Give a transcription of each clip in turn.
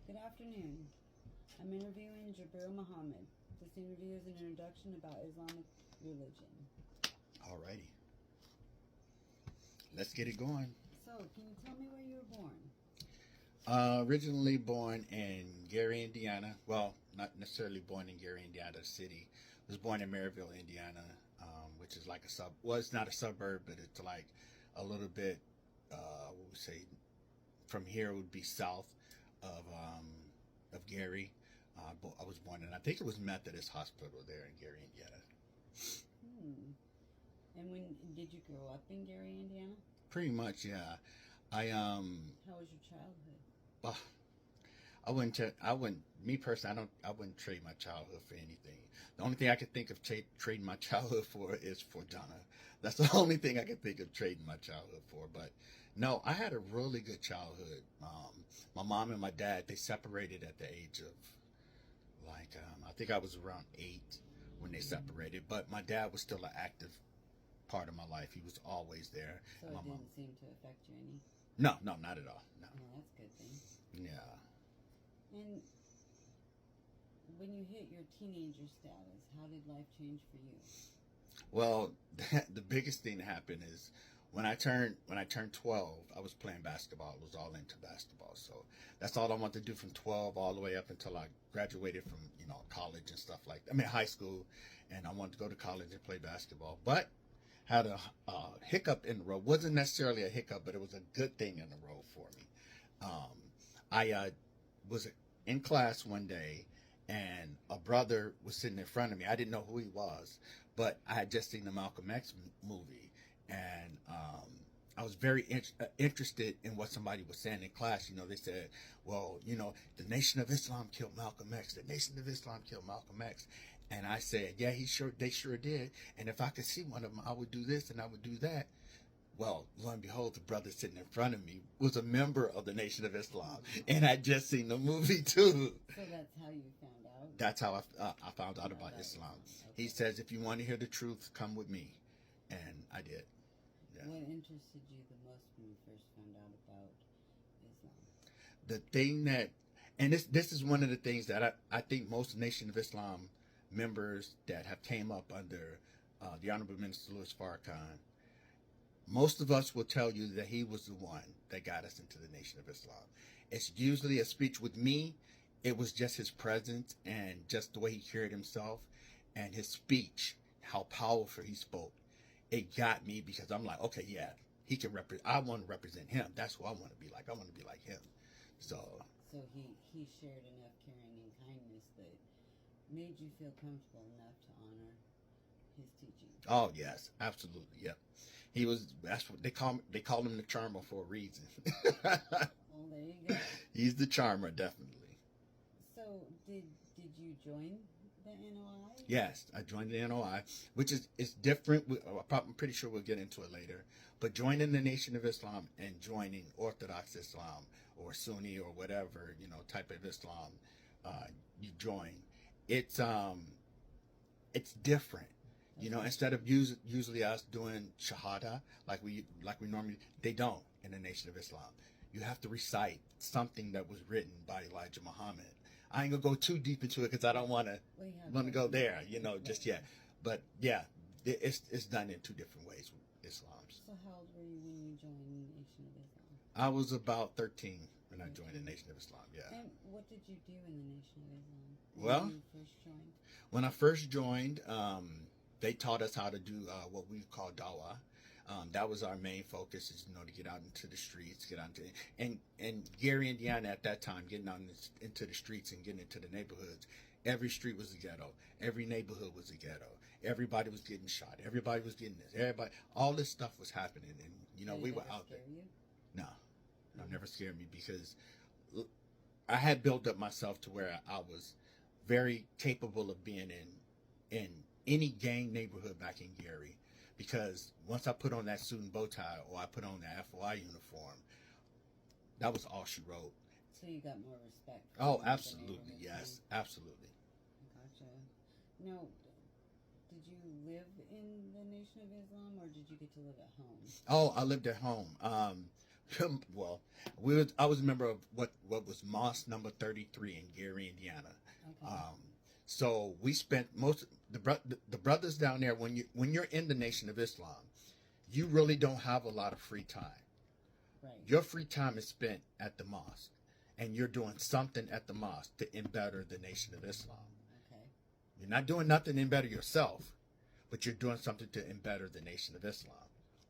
Good afternoon. I'm interviewing Jabril Muhammad. This interview is an introduction about Islamic religion. Alrighty, let's get it going. So, can you tell me where you were born? Originally born in Gary, Indiana. Well, not necessarily born in Gary, Indiana, the city. Was born in Maryville, Indiana, which is like a sub. Well, it's not a suburb, but it's like a little bit. What would say from here would be south of Gary. I was born in. I think it was Methodist Hospital there in Gary, Indiana. Hmm. And when did you grow up in Gary, Indiana? Pretty much, yeah. I How was your childhood? Well, I wouldn't. Me personally, I wouldn't trade my childhood for anything. The only thing I could think of trading my childhood for is for Donna. That's the only thing I could think of trading my childhood for. But no, I had a really good childhood. My mom and my dad, they separated at the age of I think I was around 8 when they separated. But my dad was still an active part of my life. He was always there. So My it mom. didn't seem to affect you any? No, not at all. No. Oh, that's a good thing. Yeah. And when you hit your teenager status, how did life change for you? Well, the biggest thing that happened is when I turned 12, I was playing basketball. I was all into basketball. So that's all I wanted to do from 12 all the way up until I graduated from, college and stuff like that. I mean, high school, and I wanted to go to college and play basketball. But had a hiccup in the road. Wasn't necessarily a hiccup, but it was a good thing in the road for me. I was in class one day, and a brother was sitting in front of me. I didn't know who he was, but I had just seen the Malcolm X movie, and I was very interested in what somebody was saying in class. They said, well, the Nation of Islam killed Malcolm X. The Nation of Islam killed Malcolm X. And I said, yeah, they sure did. And if I could see one of them, I would do this and I would do that. Well, lo and behold, the brother sitting in front of me was a member of the Nation of Islam. And I'd just seen the movie too. So that's how you found out? That's how I found out about Islam. Okay. He says, if you want to hear the truth, come with me. And I did. Yeah. What interested you the most when you first found out about Islam? The thing that, and this is one of the things that I think most Nation of Islam members that have came up under the Honorable Minister Louis Farrakhan, most of us will tell you that he was the one that got us into the Nation of Islam. It's usually a speech. With me, it was just his presence and just the way he carried himself and his speech, how powerful he spoke. It got me because I'm like, okay, yeah, he can represent. I want to represent him. That's who I want to be like. I want to be like him. So he shared enough caring and kindness that made you feel comfortable enough to honor his teaching. Oh yes, absolutely, yep. He was. That's what they call him the charmer for a reason. Well, there you go. He's the charmer, definitely. So did you join the NOI? Yes, I joined the NOI, which is different. I'm pretty sure we'll get into it later. But joining the Nation of Islam and joining Orthodox Islam or Sunni or whatever type of Islam you join, it's different. Instead of usually us doing shahada like we normally, they don't in the Nation of Islam. You have to recite something that was written by Elijah Muhammad. I ain't gonna go too deep into it because I don't want to go there, just yet. But yeah, it's done in 2 different ways with Islam. So how old were you when you joined the Nation of Islam? I was about 13 when I joined the Nation of Islam. Yeah. And what did you do in the Nation of Islam Well, you first joined? When I first joined, they taught us how to do what we call dawah. That was our main focus, is to get out into the streets, and Gary, Indiana at that time, getting out into the streets and getting into the neighborhoods. Every street was a ghetto. Every neighborhood was a ghetto. Everybody was getting shot. Everybody was getting this. All this stuff was happening, and we were out there. You? No, never scared me because I had built up myself to where I was very capable of being in any gang neighborhood back in Gary. Because once I put on that suit and bow tie, or I put on the FOI uniform, that was all she wrote. So you got more respect. Oh, absolutely, yes, absolutely. Gotcha. Now, did you live in the Nation of Islam, or did you get to live at home? Oh, I lived at home. Well, I was a member of what was Mosque number 33 in Gary, Indiana. Okay. So we spent most the brothers down there. When you're in the Nation of Islam, you really don't have a lot of free time. Right. Your free time is spent at the mosque, and you're doing something at the mosque to embetter the Nation of Islam. Okay. You're not doing nothing to embetter yourself, but you're doing something to embetter the Nation of Islam.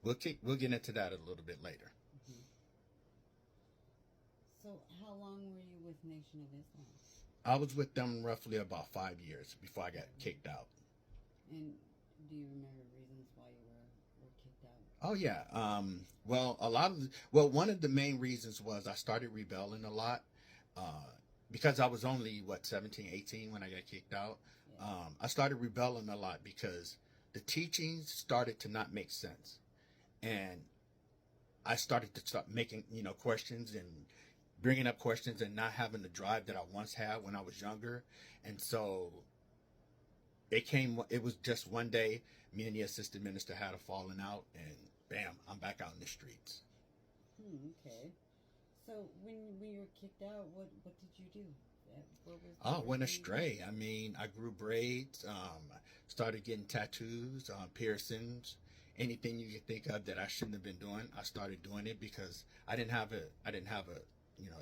We'll get into that a little bit later. Mm-hmm. So how long were you with Nation of Islam? I was with them roughly about 5 years before I got kicked out. And do you remember reasons why you were kicked out? Oh yeah. One of the main reasons was I started rebelling a lot because I was only 17, 18 when I got kicked out. Yeah. I started rebelling a lot because the teachings started to not make sense, and I started to start making questions and bringing up questions and not having the drive that I once had when I was younger. And so it was just one day, me and the assistant minister had a falling out, and bam, I'm back out in the streets. Okay. So when you were kicked out, what did you do? What was I went astray. I mean, I grew braids, started getting tattoos, piercings, anything you could think of that I shouldn't have been doing. I started doing it because I didn't have a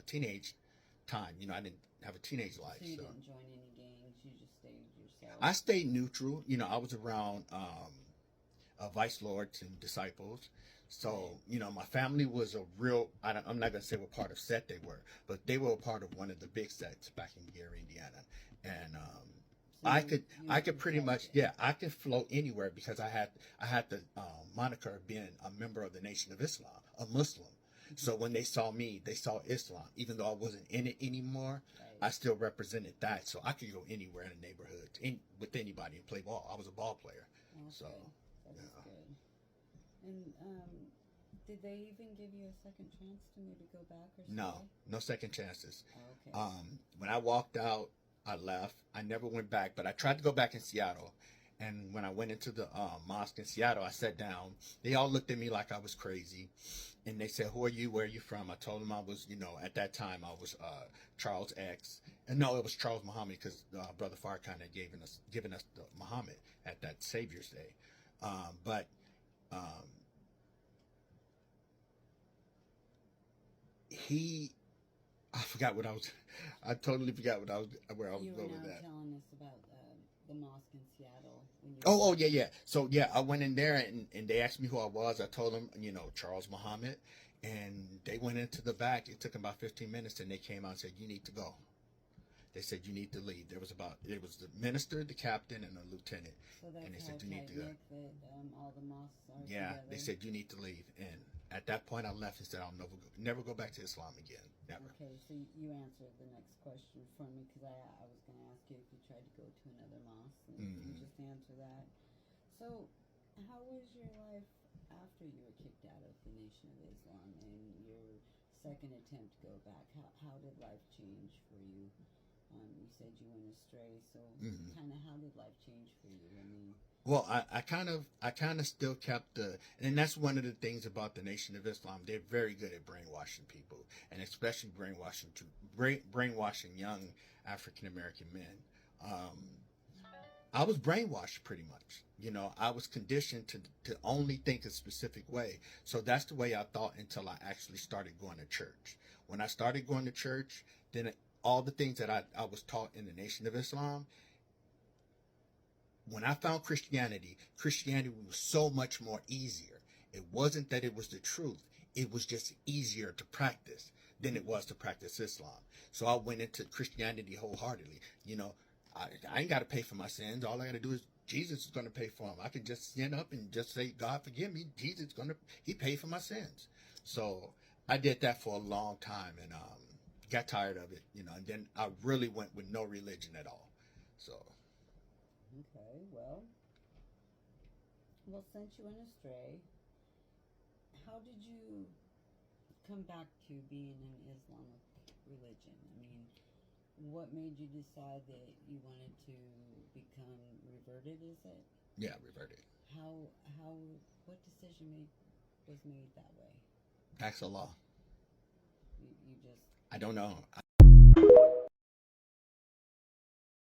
teenage time. I didn't have a teenage life. So you didn't join any gangs. You just stayed yourself. I stayed neutral. I was around vice lords and disciples. So, my family was I'm not going to say what part of set they were, but they were a part of one of the big sets back in Gary, Indiana. And I could pretty much, I could flow anywhere because I had the moniker of being a member of the Nation of Islam, a Muslim. Mm-hmm. So when they saw me, they saw Islam. Even though I wasn't in it anymore, right. I still represented that. So I could go anywhere in the neighborhood with anybody and play ball. I was a ball player. Okay. So that is good. And did they even give you a second chance to maybe go back or something? No second chances. Oh, okay. When I walked out, I left. I never went back, but I tried to go back in Seattle. And when I went into the mosque in Seattle, I sat down. They all looked at me like I was crazy. And they said, "Who are you? Where are you from?" I told them I was, at that time, I was Charles X. And no, it was Charles Muhammad because Brother Farrakhan had given us the Muhammad at that Savior's Day. I totally forgot where I was going with that. You were now telling us about the mosque in Seattle. Yeah. So, I went in there and they asked me who I was. I told them, Charles Muhammad. And they went into the back. It took them about 15 minutes and they came out and said, "You need to go." They said, "You need to leave." It was the minister, the captain, and the lieutenant. So that's and they how said, "You need to go." that all the mosques are Yeah, together. they said, "You need to leave." And at that point, I left and said, "I'll never go back to Islam again. Never." Okay, so you answered the next question for me because I was going to ask you if you tried to go to another mosque, and you just answer that. So, how was your life after you were kicked out of the Nation of Islam and your second attempt to go back? How did life change for you? You said you went astray, so kind of how did life change for you? I mean, well, I kind of still kept and that's one of the things about the Nation of Islam. They're very good at brainwashing people, and especially brainwashing young African American men. I was brainwashed pretty much. I was conditioned to only think a specific way. So that's the way I thought until I actually started going to church. When I started going to church, then all the things that I was taught in the Nation of Islam, when I found Christianity was so much more easier. It wasn't that it was the truth. It was just easier to practice than it was to practice Islam. So I went into Christianity wholeheartedly. I ain't got to pay for my sins. All I got to do is Jesus is going to pay for them. I can just sin up and just say, "God, forgive me." He paid for my sins. So I did that for a long time and got tired of it, and then I really went with no religion at all. So. Okay, well, since you went astray, how did you come back to being an Islamic religion? I mean, what made you decide that you wanted to become reverted, is it? Yeah, reverted. What decision was made that way? Ask Allah. You just I don't know.